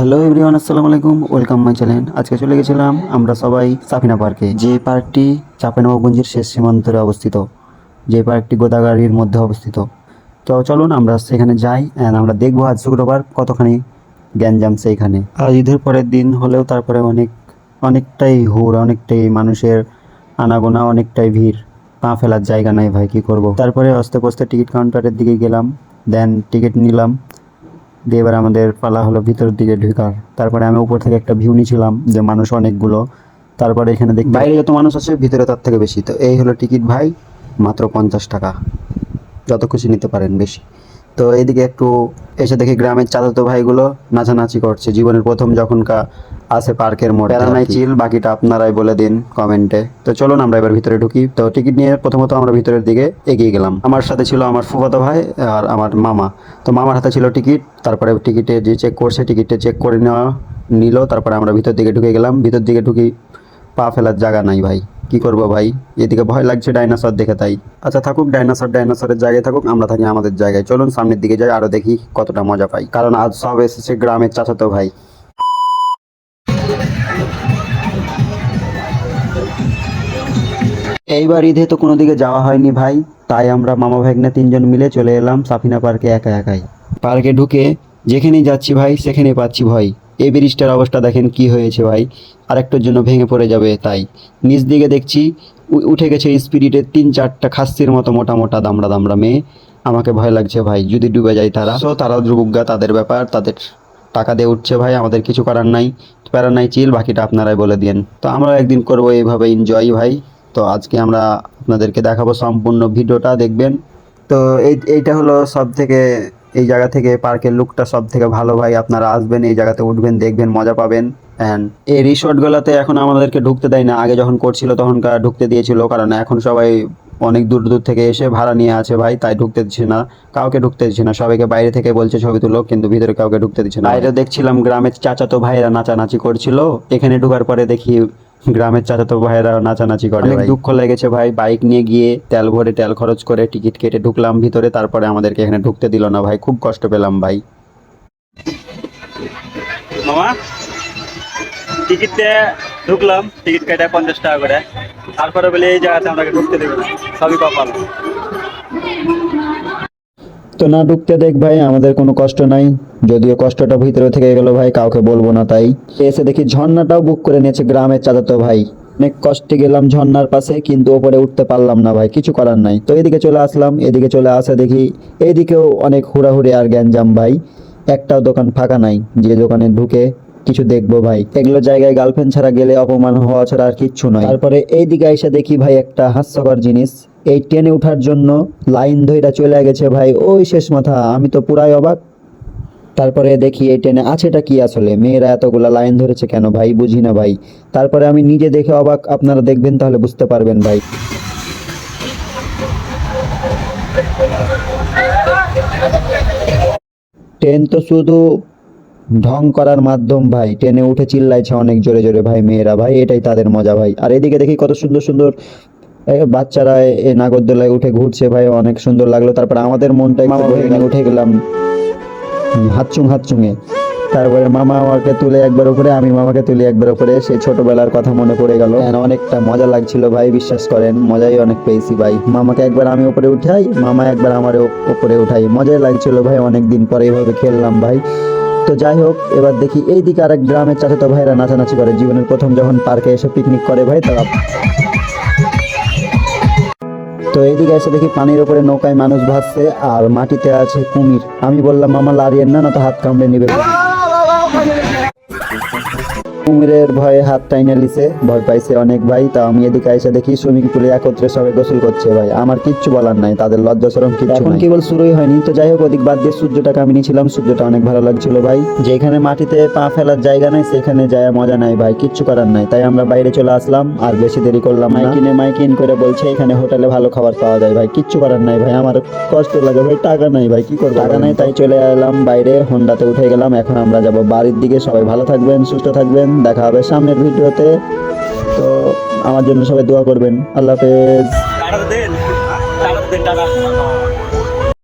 Hello everyone, আসসালামু আলাইকুম, welcome my channel. আজকে চলে গেছিলাম আমরা সবাই সাফিনা পার্কে, যে পার্কটি চাঁপাইনবাবগঞ্জের শেষ সীমান্তে অবস্থিত, যে পার্কটি গোদাগাড়ির মধ্যে অবস্থিত। তো চলুন আমরা সেখানে যাই অ্যান্ড আমরা দেখবো আজ শুক্রবার কতখানি গ্যাঞ্জাম সেইখানে। আর ঈদের পরের দিন হলেও তারপরে অনেকটাই হুড়, অনেকটাই মানুষের আনাগোনা, অনেকটাই ভিড়, পা ফেলার জায়গা নাই ভাই, কি করব। তারপরে আস্তে আস্তে টিকিট কাউন্টারের দিকে গেলাম, দেন টিকিট নিলাম, দিয়ে এবার আমাদের পালা হলো ভিতরের দিকে ঢোকার। তারপরে আমি উপর থেকে একটা ভিউ নিয়েছিলাম যে মানুষ অনেকগুলো। তারপরে এখানে দেখি বাইরে যত মানুষ আছে ভিতরে তার থেকে বেশি। তো এই হলো টিকিট ভাই, মাত্র 50 টাকা, যত খুশি নিতে পারেন বেশি। তো এইদিকে একটু এসে দেখি গ্রামের চাচাতো ভাইগুলো নাচানাচি করছে, জীবনের প্রথম যখন আসে পার্কের মোড়ে। প্যারানাই চিল, বাকিটা আপনারাই বলে দিন কমেন্টে। তো চলুন আমরা এবার ভিতরে ঢুকি। তো টিকিট নিয়ে প্রথমত আমরা ভিতরের দিকে এগিয়ে গেলাম। আমার সাথে ছিল আমার ফুফাতো ভাই আর আমার মামা। তো মামার হাতে ছিল টিকিট, তারপরে টিকিটে যে চেক করছে টিকিটে চেক করে নিল। তারপরে আমরা ভিতর দিকে ঢুকে গেলাম। ভিতর দিকে ঢুকি, পা ফেলার জায়গা নাই ভাই, কি করব ভাই। এদিকে ভয় লাগছে ডাইনোসর দেখে, তাই আচ্ছা থাকুক, ডাইনোসরের জায়গায় থাকুক, আমরা থাকি আমাদের জায়গায়। চলুন সামনের দিকে যাই, আরো দেখি কতটা মজা পাই, কারণ আজ সব এসেছে গ্রামের চাচাতো ভাই। এইবার ঈদে তো কোনো দিকে যাওয়া হয়নি ভাই, তাই আমরা মামা ভাগ্নে 3জন মিলে চলে এলাম সাফিনা পার্কে একা একাই। পার্কে ঢুকে যেখানেই যাচ্ছি ভাই সেখানেই পাচ্ছি ভয়। এই ব্রিজটার অবস্থা দেখেন কি হয়েছে ভাই, আরেকটার জন্য ভেঙে পড়ে যাবে। তাই নিচ দিকে দেখছি উঠে গেছে স্পিরিটে 3-4টা খাসির মতো মোটা মোটা দামড়া দামড়া মেয়ে। আমাকে ভয় লাগছে ভাই, যদি ডুবে যায় তারা। তো তারা দুর্গা, তাদের ব্যাপার, তাদের টাকা দিয়ে উঠছে ভাই, আমাদের কিছু করার নাই। প্যারা নাই চিল, বাকিটা আপনারাই বলে দিন। তো আমরা একদিন করবো এইভাবে এনজয় ভাই। তো আজকে আমরা আপনাদেরকে দেখাবো, সম্পূর্ণ ভিডিওটা দেখবেন। তো এইটা হলো সব থেকে, এই জায়গা থেকে পার্কের লুকটা সব থেকে ভালো ভাই। আপনারা আসবেন, এই জায়গাতে উঠবেন, দেখবেন, মজা পাবেন। অ্যান্ড এই রিসোর্টগুলোতে এখন আমাদেরকে ঢুকতে দেয় না, আগে যখন করছিল তখনকার ঢুকতে দিয়েছিল, কারণ এখন সবাই অনেক দূর দূর থেকে এসে ভাড়া নিয়ে আছে ভাই, তাই ঢুকতে দিচ্ছে না, কাউকে ঢুকতে দিচ্ছে না। সবাইকে বাইরে থেকে বলছে ছবি তুলো, কিন্তু ভিতরে কাউকে ঢুকতে দিচ্ছে না। বাইরে দেখছিলাম গ্রামের চাচাতো ভাইরা নাচানাচি করছিল, এখানে ঢোকার পরে দেখি গ্রামের চাচাতো ভাইরা নাচানাচি করে। অনেক দুঃখ লেগেছে ভাই। বাইক নিয়ে গিয়ে তেল ভরে, তেল খরচ করে টিকিট কেটে ঢুকলাম ভিতরে, তারপরে আমাদেরকে এখানে ঢুকতে দিল না ভাই, খুব কষ্ট পেলাম ভাই। মামা টিকিটে ঢুকলাম, টিকিট কেটে 50 টাকা করে, তারপরে বলে এই জায়গাতে আমাকে ঢুকতে দেবে না, সবই কপাল। তো না ঢুকতে দেখ ভাই, আমাদের কোনো কষ্ট নাই, যদিও কষ্টটা ভিতরে থেকে গেল ভাই, কাউকে বলবো না। তাই এসে দেখি ঝর্ণাটাও বুক করে নিয়েছে গ্রামের চাচাতো ভাই। অনেক কষ্টে গেলাম ঝর্ণার পাশে, কিন্তু ওপরে উঠতে পারলাম না ভাই, কিছু করার নাই। তো এদিকে চলে আসলাম, এদিকে চলে আসে দেখি এইদিকেও অনেক হুড়াহুড়ি আর গ্যাঞ্জাম ভাই, একটাও দোকান ফাঁকা নাই যে দোকানে ঢুকে কিছু দেখবো ভাই। এগুলো জায়গায় গার্লফ্রেন্ড ছাড়া গেলে অপমান হওয়া ছাড়া আর কিচ্ছু নয়। তারপরে এই দিকে এসে দেখি ভাই একটা হাস্যকর জিনিস, এই ট্রেনে ওঠার জন্য লাইন ধইরা চলে গেছে ভাই ওই শেষ মাথা, আমি তো পুরাই অবাক। তারপরে দেখি এই ট্রেনে আছেটা কি, আসলে মেয়েরা এতগুলা লাইন ধরেছে কেন ভাই, বুঝি না ভাই। তারপরে আমি নিজে দেখে অবাক, আপনারা দেখবেন তাহলে বুঝতে পারবেন ভাই। ট্রেন তো শুধু ঢং করার মাধ্যম ভাই, ট্রেনে উঠে চিল্লাইছে অনেক জোরে জোরে ভাই মেয়েরা ভাই, এটাই তাদের মজা ভাই। আর এদিকে দেখি কত সুন্দর সুন্দর বাচ্চারা এই নাগরদোলায় উঠে ঘুরছে ভাই, অনেক সুন্দর লাগলো। তারপরে আমাদের মনটা উঠে গেলাম হাতচুঙে। তারপরে মামা আমাকে তুলে একবার উপরে, আমি মামাকে তুলি একবার উপরে, সেই ছোটবেলার কথা মনে পড়ে গেল। অনেকটা মজা লাগছিল ভাই, বিশ্বাস করেন মজাই অনেক পেয়েছি ভাই। মামাকে একবার আমি উপরে উঠাই, মামা একবার আমার উপরে উঠাই, মজাই লাগছিল ভাই, অনেকদিন পরে এইভাবে খেললাম ভাই। তো যাই হোক, এবার দেখি এইদিকে আরেক গ্রামের চাচাতো ভাইরা নাচানাচি করে, জীবনের প্রথম যখন পার্কে এসে পিকনিক করে ভাই তারা। তো এইদিকে এসে দেখি পানির উপরে নৌকায় মানুষ ভাসছে আর মাটিতে আছে কুমির। আমি বললাম মামা লাড়িয়েন না, তো হাত কামড়ে নিবে। কুমিরের ভয়ে হাত টাইনে লিছে, ভয় পাইছে অনেক ভাই। তা আমি এদিকে এসে দেখি সুইমিং পুলে একত্রে সবাই গোসল করছে ভাই, আমার কিচ্ছু বলার নাই, তাদের লজ্জা শরম কিচ্ছু এখন কেবল শুরুই হয়নি। তো যাই হোক, ওদিক বাদ দিয়ে সূর্যটাকে আমি নিয়েছিলাম, সূর্যটা অনেক ভালো লাগছিল ভাই। যেখানে মাটিতে পা ফেলার জায়গা নাই সেখানে যায় মজা নাই ভাই, কিচ্ছু করার নাই। তাই আমরা বাইরে চলে আসলাম, আর বেশি দেরি করলাম না। মাইকিন করে বলছে এখানে হোটেলে ভালো খাবার পাওয়া যায় ভাই, কিচ্ছু করার নাই ভাই, আমার কষ্ট লাগে ভাই, টাকা নাই ভাই, কি করবো, টাকা নাই। তাই চলে এলাম বাইরে, হোন্ডাতে উঠে গেলাম। এখন আমরা যাব বাড়ির দিকে। সবাই ভালো থাকবেন, সুস্থ থাকবেন, দেখা হবে সামনের ভিডিওতে। তো আমার জন্য সবাই দোয়া করবেন। আল্লাহ হাফেজ।